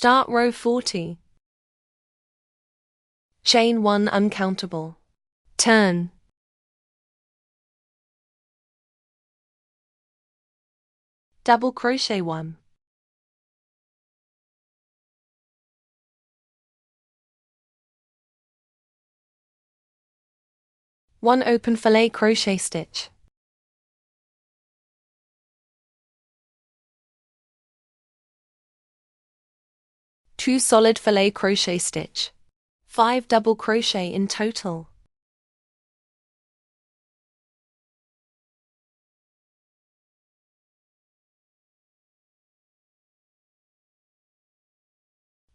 Start row 40. Chain 1 uncountable. Turn. Double crochet 1. One open fillet crochet stitch. Two solid fillet crochet stitch. 5 double crochet in total.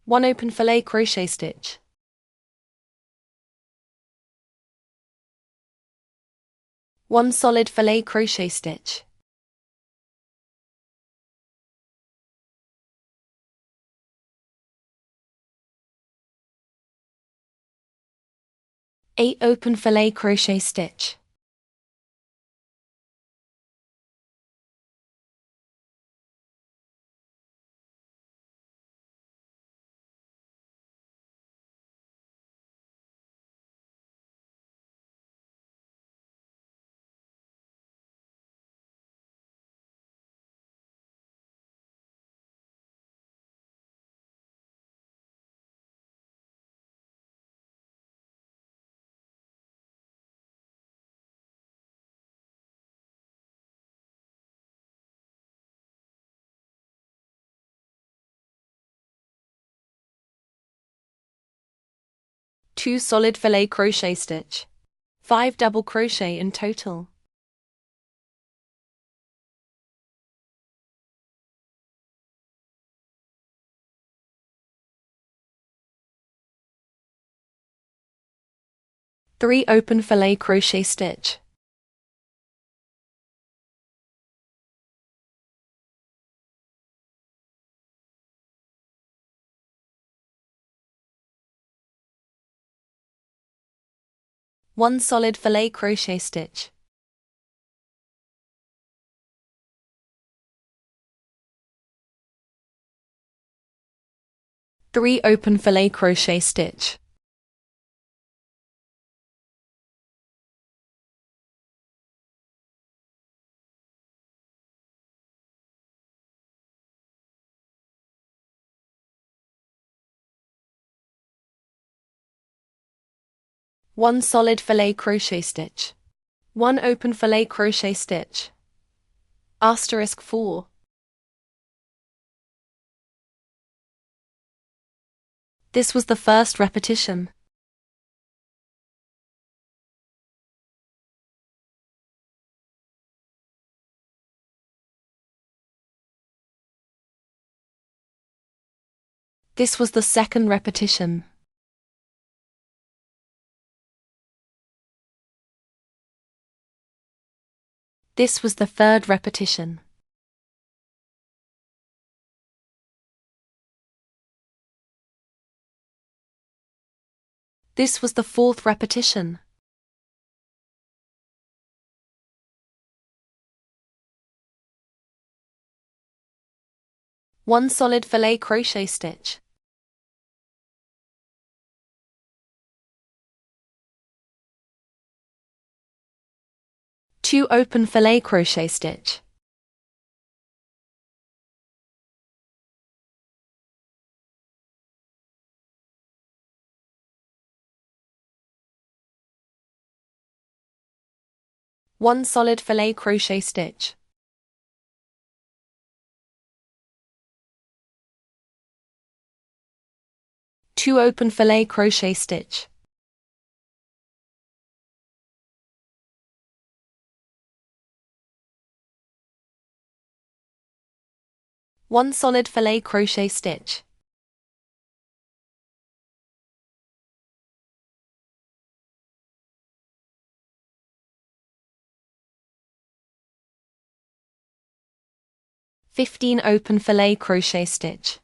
One open fillet crochet stitch. One solid fillet crochet stitch. Eight open fillet crochet stitch. Two solid fillet crochet stitch. 5 double crochet in total. Three open fillet crochet stitch. One solid fillet crochet stitch. Three open fillet crochet stitch. One solid fillet crochet stitch. One open fillet crochet stitch. Asterisk 4. This was the first repetition. This was the second repetition. This was the third repetition. This was the fourth repetition. One solid fillet crochet stitch. Two open fillet crochet stitch. One solid fillet crochet stitch. Two open fillet crochet stitch. One solid fillet crochet stitch. Fifteen open fillet crochet stitch.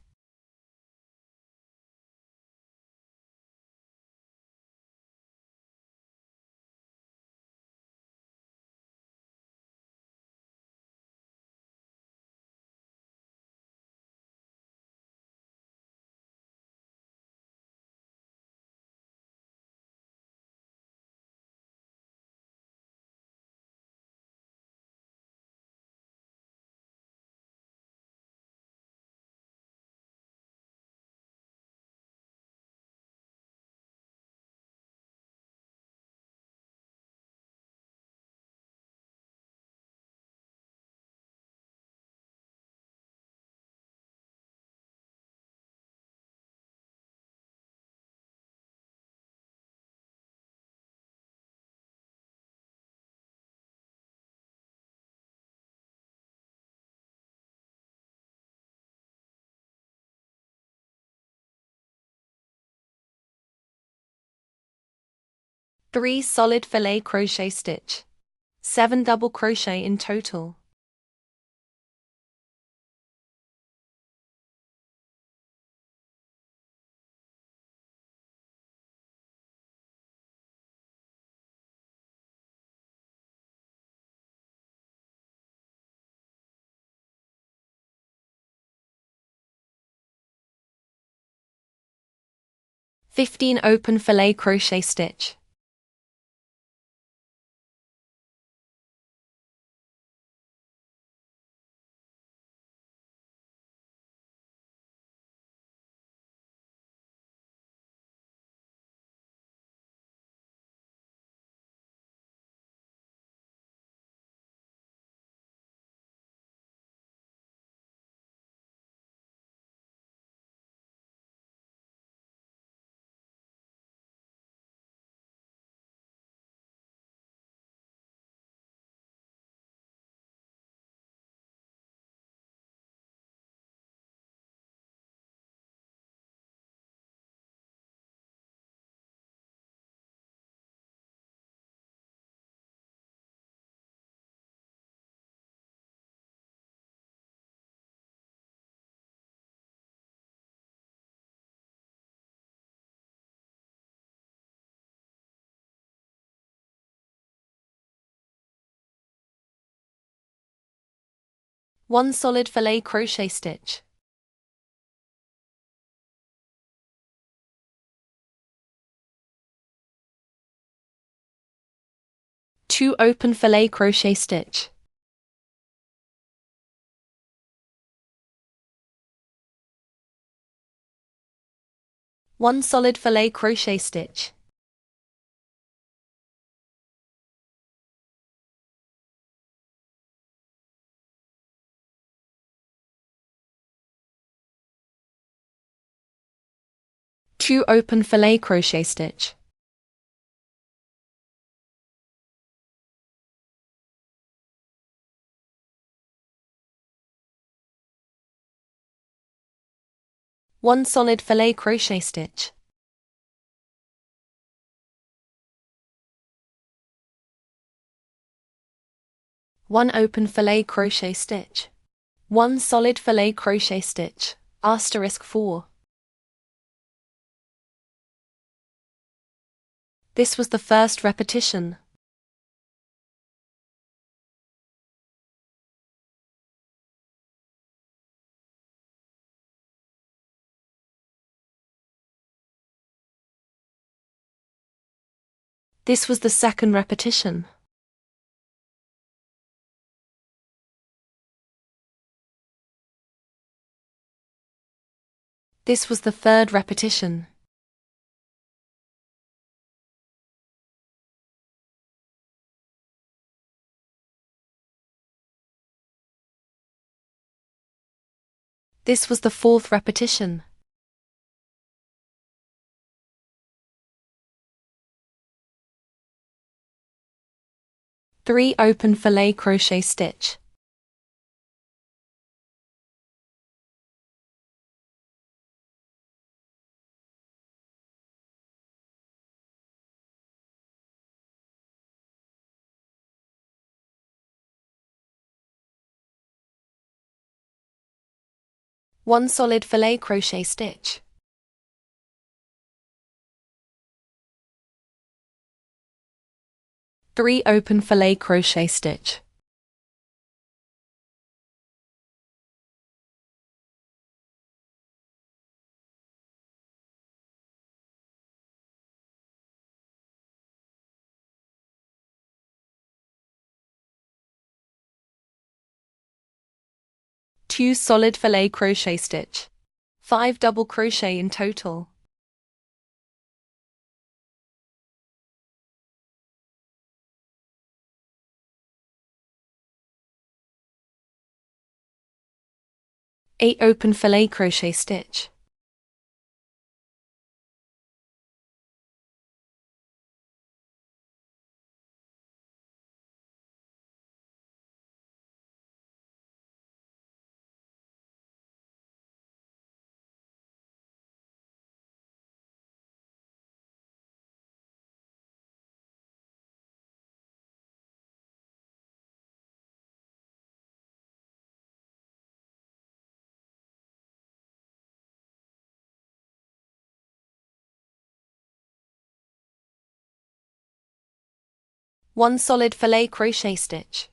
3 solid filet crochet stitch. 7 double crochet in total. "15 open filet crochet stitch. One solid filet crochet stitch. Two open filet crochet stitch. One solid filet crochet stitch. Two open filet crochet stitch. One solid filet crochet stitch. One open filet crochet stitch. One solid filet crochet stitch. *4. This was the first repetition. This was the second repetition. This was the third repetition. This was the fourth repetition. Three open filet crochet stitch. One solid filet crochet stitch. Three open filet crochet stitch. Two solid filet crochet stitch. 5 double crochet in total. Eight open filet crochet stitch. 1 solid filet crochet stitch.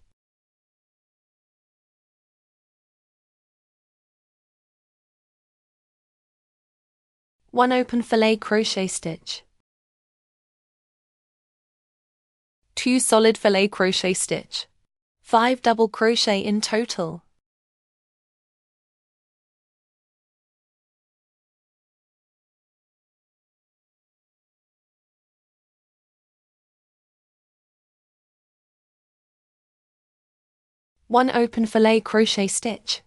1 open filet crochet stitch. 2 solid filet crochet stitch. 5 double crochet in total. One open filet crochet stitch.